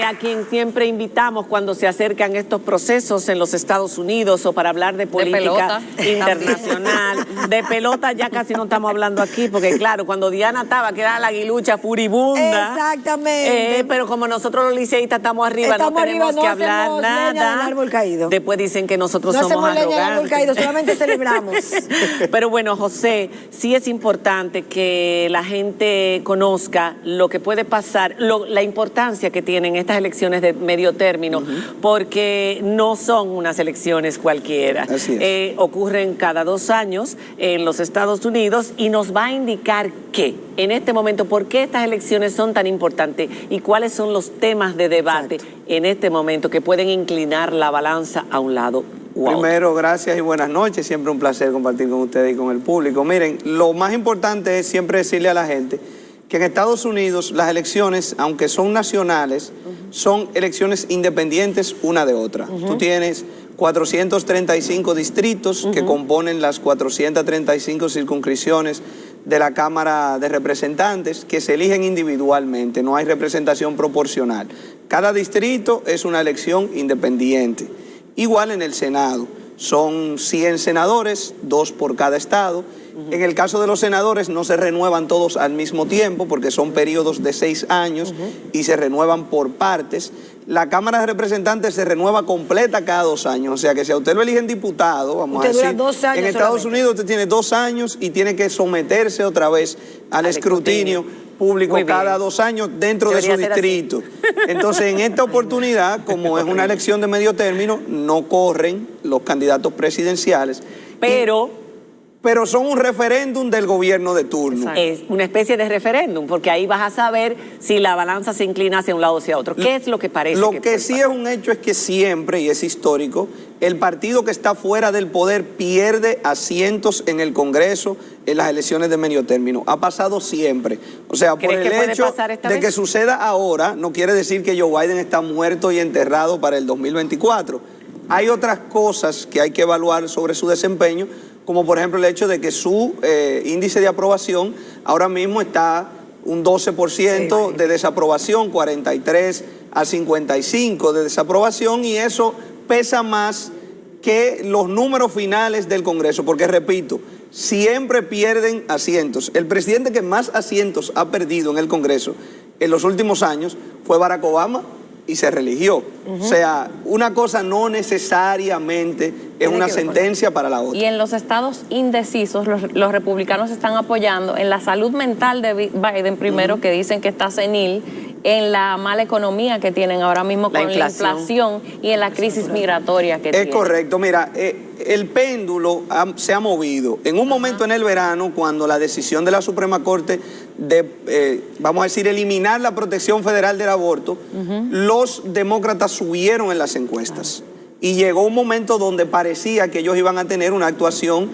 a quien siempre invitamos cuando se acercan estos procesos en los Estados Unidos o para hablar de política internacional. De pelota ya casi no estamos hablando aquí, porque claro, cuando Diana estaba, que era la aguilucha furibunda. Exactamente. Pero como nosotros los liceístas estamos arriba, no tenemos que hablar nada. Leña del árbol caído. Después dicen que nosotros somos hacemos arrogantes. leña del árbol caído, solamente celebramos. Pero bueno, José, sí es importante que la gente conozca lo que puede pasar, la importancia que tienen estas elecciones de medio término, porque no son unas elecciones cualquiera. Así es. Ocurren cada 2 años en los Estados Unidos y nos va a indicar qué, en este momento, por qué estas elecciones son tan importantes y cuáles son los temas de debate en este momento que pueden inclinar la balanza a un lado. Wow. Primero, gracias y buenas noches. Siempre un placer compartir con ustedes y con el público. Miren, lo más importante es siempre decirle a la gente que en Estados Unidos las elecciones, aunque son nacionales, son elecciones independientes una de otra. Tú tienes 435 distritos que componen las 435 circunscripciones de la Cámara de Representantes que se eligen individualmente, no hay representación proporcional. Cada distrito es una elección independiente. Igual en el Senado, son 100 senadores, 2 por cada estado. En el caso de los senadores no se renuevan todos al mismo tiempo porque son periodos de 6 años y se renuevan por partes. La Cámara de Representantes se renueva completa cada 2 años, o sea que si a usted lo eligen diputado, vamos a decir, 2 años en Estados Unidos usted tiene 2 años y tiene que someterse otra vez al escrutinio público cada 2 años dentro de su distrito. Entonces, en esta oportunidad, como es una elección de medio término, no corren los candidatos presidenciales. Pero son un referéndum del gobierno de turno. Es una especie de referéndum, porque ahí vas a saber si la balanza se inclina hacia un lado o hacia otro. ¿Qué es lo que parece? Lo que sí es un hecho es que siempre, y es histórico, el partido que está fuera del poder pierde asientos en el Congreso en las elecciones de medio término. Ha pasado siempre. O sea, por el hecho de que suceda ahora, no quiere decir que Joe Biden está muerto y enterrado para el 2024. Hay otras cosas que hay que evaluar sobre su desempeño, como por ejemplo el hecho de que su índice de aprobación ahora mismo está un 12% de desaprobación, 43 a 55 de desaprobación, y eso pesa más que los números finales del Congreso, porque repito, siempre pierden asientos. El presidente que más asientos ha perdido en el Congreso en los últimos años fue Barack Obama, y se reeligió. O sea, una cosa no necesariamente es una sentencia para la otra. Y en los estados indecisos, los republicanos están apoyando en la salud mental de Biden, primero, que dicen que está senil, en la mala economía que tienen ahora mismo con la inflación y en la crisis migratoria que tienen. Es correcto. Mira, el péndulo se ha movido. En un momento en el verano, cuando la decisión de la Suprema Corte de, vamos a decir, eliminar la protección federal del aborto, los demócratas subieron en las encuestas. Y llegó un momento donde parecía que ellos iban a tener una actuación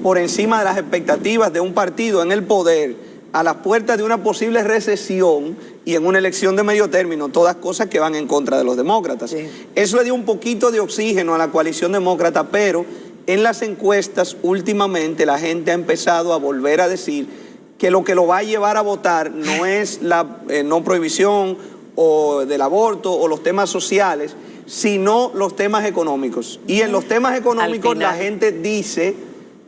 por encima de las expectativas de un partido en el poder, a las puertas de una posible recesión y en una elección de medio término, todas cosas que van en contra de los demócratas. Eso le dio un poquito de oxígeno a la coalición demócrata, pero en las encuestas últimamente la gente ha empezado a volver a decir que lo va a llevar a votar no es la no prohibición o del aborto o los temas sociales, sino los temas económicos. Y en los temas económicos la gente dice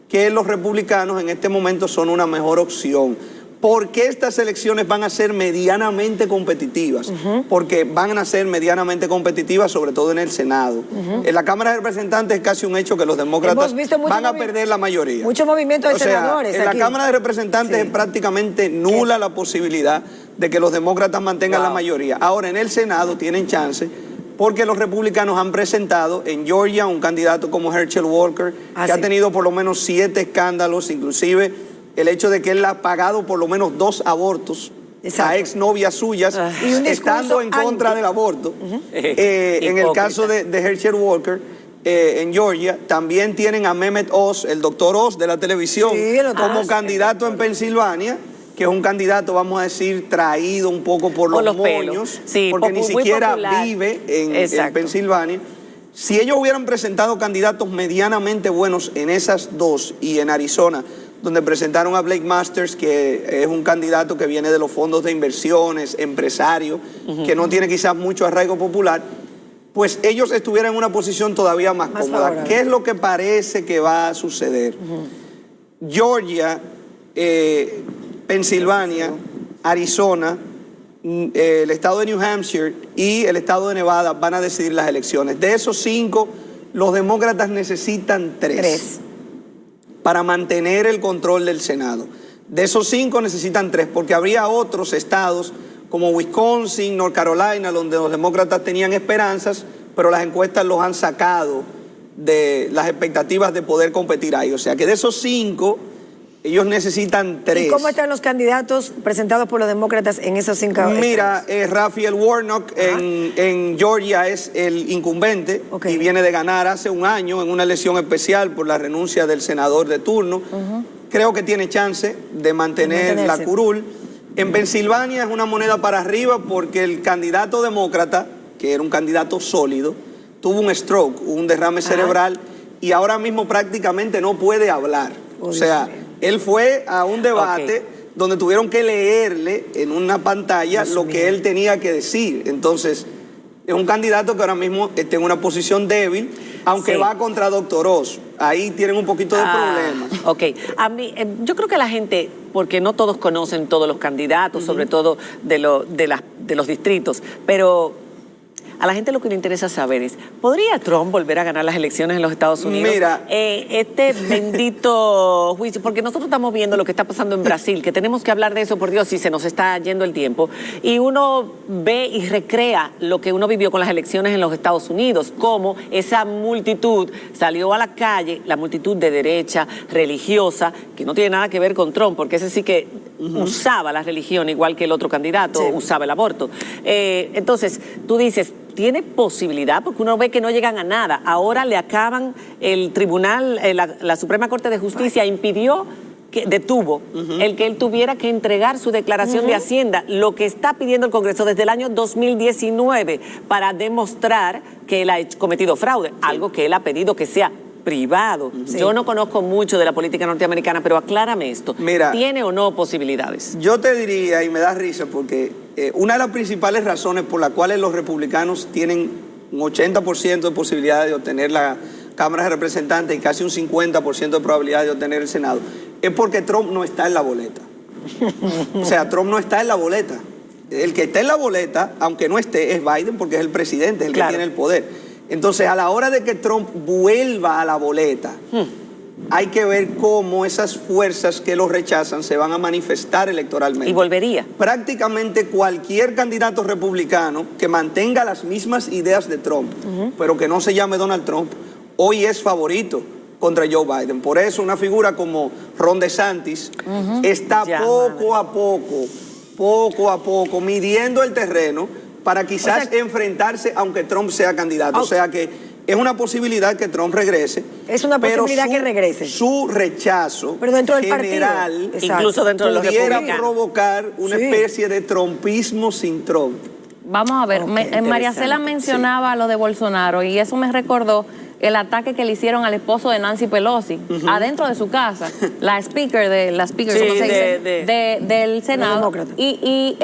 que los republicanos en este momento son una mejor opción. ¿Por qué estas elecciones van a ser medianamente competitivas? Porque van a ser medianamente competitivas, sobre todo en el Senado. En la Cámara de Representantes es casi un hecho que los demócratas van a perder la mayoría. Mucho movimiento de senadores. En la Cámara de Representantes es prácticamente nula la posibilidad de que los demócratas mantengan la mayoría. Ahora, en el Senado tienen chance, porque los republicanos han presentado en Georgia un candidato como Herschel Walker, que ha tenido por lo menos 7 escándalos, inclusive el hecho de que él ha pagado por lo menos 2 abortos a exnovias suyas, estando en contra del aborto. En el caso de Herschel Walker, en Georgia, también tienen a Mehmet Oz, el doctor Oz de la televisión, como candidato en Pensilvania, que es un candidato, vamos a decir, traído un poco por los moños, porque ni siquiera vive en Pensilvania. Si ellos hubieran presentado candidatos medianamente buenos en esas 2 y en Arizona, donde presentaron a Blake Masters, que es un candidato que viene de los fondos de inversiones, empresario, que no tiene quizás mucho arraigo popular, pues ellos estuvieran en una posición todavía más cómoda. favorable. ¿Qué es lo que parece que va a suceder? Georgia, Pensilvania, Arizona, el estado de New Hampshire y el estado de Nevada van a decidir las elecciones. De esos 5, los demócratas necesitan 3 para mantener el control del Senado. De esos 5 necesitan 3, porque habría otros estados como Wisconsin, North Carolina, donde los demócratas tenían esperanzas, pero las encuestas los han sacado de las expectativas de poder competir ahí. O sea que de esos 5, ellos necesitan 3. ¿Y cómo están los candidatos presentados por los demócratas en esos 5 estados? Mira, Raphael Warnock en Georgia es el incumbente y viene de ganar hace un año en una elección especial por la renuncia del senador de turno. Creo que tiene chance de mantener la curul. En Pensilvania es una moneda para arriba porque el candidato demócrata, que era un candidato sólido, tuvo un stroke, un derrame cerebral, y ahora mismo prácticamente no puede hablar. O sea, él fue a un debate donde tuvieron que leerle en una pantalla lo que él tenía que decir. Entonces, es un candidato que ahora mismo está en una posición débil, aunque va contra Dr. Oz. Ahí tienen un poquito de problemas. Ok. A mí, yo creo que la gente, porque no todos conocen todos los candidatos, sobre todo de los distritos, pero a la gente lo que le interesa saber es, ¿podría Trump volver a ganar las elecciones en los Estados Unidos? Mira, este bendito juicio, porque nosotros estamos viendo lo que está pasando en Brasil, que tenemos que hablar de eso, por Dios, si se nos está yendo el tiempo, y uno ve y recrea lo que uno vivió con las elecciones en los Estados Unidos, cómo esa multitud salió a la calle, la multitud de derecha, religiosa, que no tiene nada que ver con Trump, porque ese sí que usaba la religión, igual que el otro candidato usaba el aborto. Entonces, tú dices, tiene posibilidad, porque uno ve que no llegan a nada. Ahora le acaban, el tribunal, la Suprema Corte de Justicia impidió, detuvo el que él tuviera que entregar su declaración de Hacienda, lo que está pidiendo el Congreso desde el año 2019 para demostrar que él ha cometido fraude, algo que él ha pedido que sea privado. Yo no conozco mucho de la política norteamericana, pero aclárame esto. Mira, ¿tiene o no posibilidades? Yo te diría, y me da risa, porque una de las principales razones por las cuales los republicanos tienen un 80% de posibilidades de obtener la Cámara de Representantes y casi un 50% de probabilidad de obtener el Senado, es porque Trump no está en la boleta. O sea, Trump no está en la boleta. El que está en la boleta, aunque no esté, es Biden, porque es el presidente, es el que tiene el poder. Entonces, a la hora de que Trump vuelva a la boleta, hay que ver cómo esas fuerzas que lo rechazan se van a manifestar electoralmente. ¿Y volvería? Prácticamente cualquier candidato republicano que mantenga las mismas ideas de Trump, pero que no se llame Donald Trump, hoy es favorito contra Joe Biden. Por eso una figura como Ron DeSantis está poco a poco midiendo el terreno para quizás enfrentarse aunque Trump sea candidato. O sea que es una posibilidad que Trump regrese. Es una posibilidad que regrese. Su rechazo pero dentro del general, partido. Incluso dentro de los pudiera provocar una especie de trumpismo sin Trump. Vamos a ver, María Cela mencionaba lo de Bolsonaro y eso me recordó el ataque que le hicieron al esposo de Nancy Pelosi, adentro de su casa, la speaker, ¿cómo se dice? Del Senado, y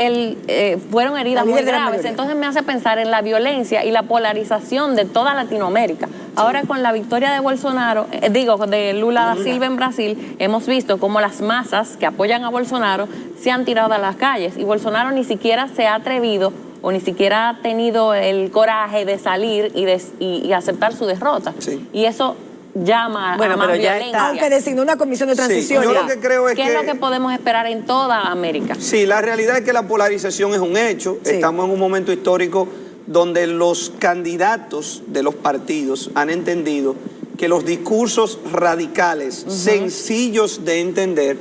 fueron heridas muy graves. Entonces me hace pensar en la violencia y la polarización de toda Latinoamérica. Ahora con la victoria de Bolsonaro, de Lula da Silva en Brasil, hemos visto cómo las masas que apoyan a Bolsonaro se han tirado a las calles y Bolsonaro ni siquiera se ha atrevido o ni siquiera ha tenido el coraje de salir y aceptar su derrota. Y eso llama a más violencia. Aunque designó una comisión de transición. Yo lo que creo es ¿Qué es lo que podemos esperar en toda América? Sí, la realidad es que la polarización es un hecho. Estamos en un momento histórico donde los candidatos de los partidos han entendido que los discursos radicales, sencillos de entender,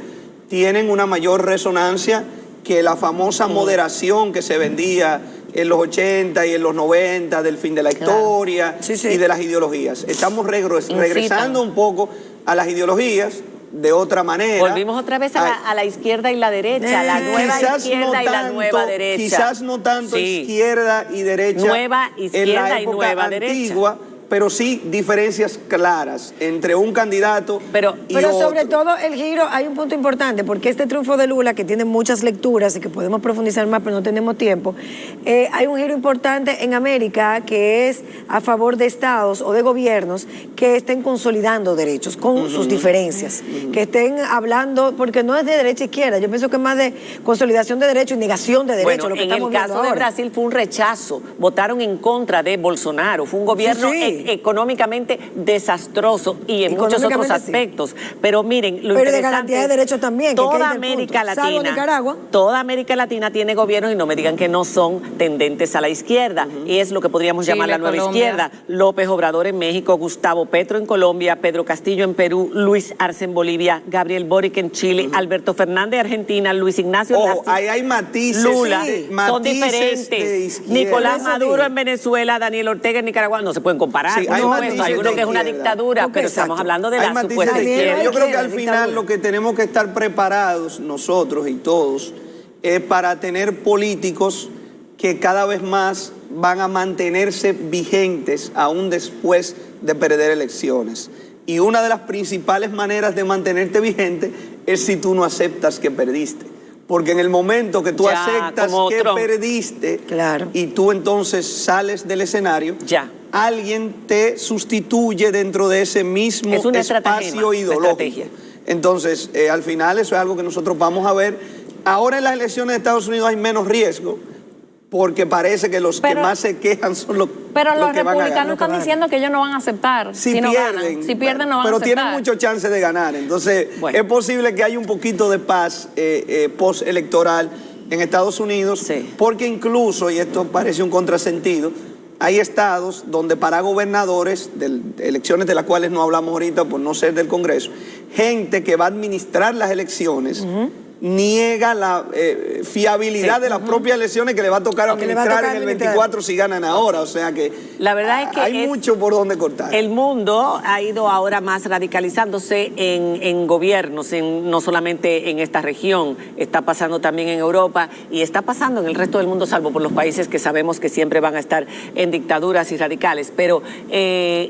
tienen una mayor resonancia que la famosa moderación que se vendía en los 80 y en los 90 del fin de la historia y de las ideologías. Estamos regresando un poco a las ideologías de otra manera. Volvimos otra vez a la izquierda y la derecha, la nueva izquierda y la nueva derecha. Quizás no tanto izquierda y derecha nueva izquierda en la época y nueva antigua, pero sí diferencias claras entre un candidato y Pero otro. sobre todo el giro, hay un punto importante, porque este triunfo de Lula, que tiene muchas lecturas y que podemos profundizar más, pero no tenemos tiempo, hay un giro importante en América que es a favor de estados o de gobiernos que estén consolidando derechos con sus diferencias, que estén hablando, porque no es de derecha a izquierda, yo pienso que es más de consolidación de derechos y negación de derechos. Bueno, lo que en el estamos viendo caso de ahora. Brasil fue un rechazo, votaron en contra de Bolsonaro, fue un gobierno económicamente desastroso y en muchos otros aspectos. Sí. Pero miren, lo pero interesante de garantía de derechos también. Toda América Latina, toda América Latina tiene gobiernos y no me digan que no son tendentes a la izquierda. Y es lo que podríamos llamar la nueva izquierda. López Obrador en México, Gustavo Petro en Colombia, Pedro Castillo en Perú, Luis Arce en Bolivia, Gabriel Boric en Chile, Alberto Fernández en Argentina, Luis Ignacio ahí hay matices, Lula, son diferentes. Nicolás Maduro en Venezuela, Daniel Ortega en Nicaragua, no se pueden comparar. Sí, hay uno que es una dictadura, pero estamos hablando de la supuesta izquierda. Yo creo que al final lo que tenemos que estar preparados nosotros y todos es para tener políticos que cada vez más van a mantenerse vigentes aún después de perder elecciones. Y una de las principales maneras de mantenerte vigente es si tú no aceptas que perdiste. Porque en el momento que tú aceptas que perdiste y tú entonces sales del escenario, alguien te sustituye dentro de ese mismo espacio ideológico. Entonces, al final eso es algo que nosotros vamos a ver. Ahora en las elecciones de Estados Unidos hay menos riesgo, porque parece que los que más se quejan son los Pero los que van a republicanos están diciendo que ellos no van a aceptar si no ganan. Si pierden, no van a aceptar. Pero tienen mucho chance de ganar. Entonces, es posible que haya un poquito de paz postelectoral en Estados Unidos, porque incluso, y esto parece un contrasentido, hay estados donde para gobernadores, de elecciones de las cuales no hablamos ahorita por no ser del Congreso, gente que va a administrar las elecciones, niega la fiabilidad de las propias elecciones que le va a tocar administrar en el 24 si ganan ahora. O sea que la verdad es que hay mucho por donde cortar. El mundo ha ido ahora más radicalizándose en gobiernos, no solamente en esta región, está pasando también en Europa y está pasando en el resto del mundo, salvo por los países que sabemos que siempre van a estar en dictaduras y radicales. Pero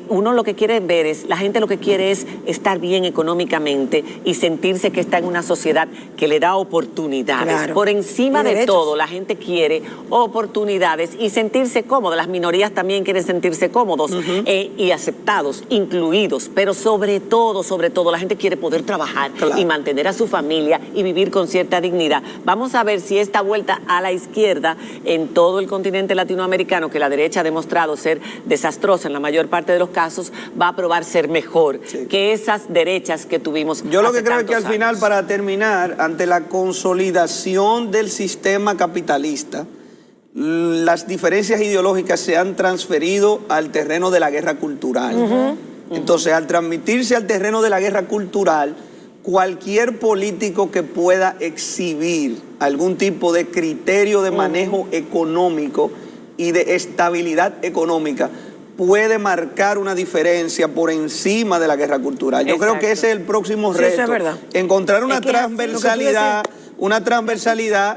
uno lo que quiere ver es, la gente lo que quiere es estar bien económicamente y sentirse que está en una sociedad que le da oportunidades. Por encima de todo, la gente quiere oportunidades y sentirse cómodo. Las minorías también quieren sentirse cómodos y aceptados, incluidos. Pero sobre todo, la gente quiere poder trabajar y mantener a su familia y vivir con cierta dignidad. Vamos a ver si esta vuelta a la izquierda en todo el continente latinoamericano, que la derecha ha demostrado ser desastrosa en la mayor parte de los casos, va a probar ser mejor que esas derechas que tuvimos. Yo lo que creo es que al final, para terminar, ante la consolidación del sistema capitalista, las diferencias ideológicas se han transferido al terreno de la guerra cultural. Entonces, al transmitirse al terreno de la guerra cultural, cualquier político que pueda exhibir algún tipo de criterio de manejo económico y de estabilidad económica puede marcar una diferencia por encima de la guerra cultural. Yo creo que ese es el próximo reto. Eso es verdad. Encontrar una transversalidad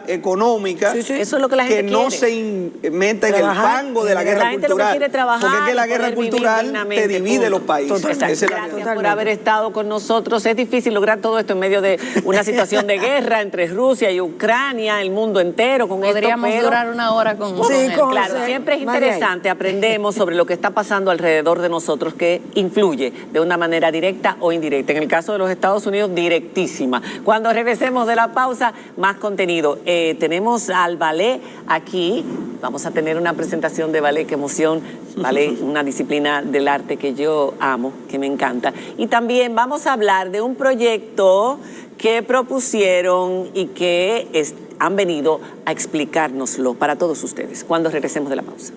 económica eso es lo que la gente no se meta en el fango de la guerra cultural. Quiere trabajar, porque es que la guerra cultural te divide los países. Gracias por haber estado con nosotros. Es difícil lograr todo esto en medio de una situación de guerra entre Rusia y Ucrania, el mundo entero. Podríamos durar una hora con él. Claro, siempre es interesante. Aprendemos sobre lo que está pasando alrededor de nosotros, que influye de una manera directa o indirecta. En el caso de los Estados Unidos, directísima. Cuando regresemos de la pausa, más contenido. Tenemos al ballet aquí. Vamos a tener una presentación de ballet. ¡Qué emoción! Ballet, una disciplina del arte que yo amo, que me encanta. Y también vamos a hablar de un proyecto que propusieron y que han venido a explicárnoslo para todos ustedes cuando regresemos de la pausa.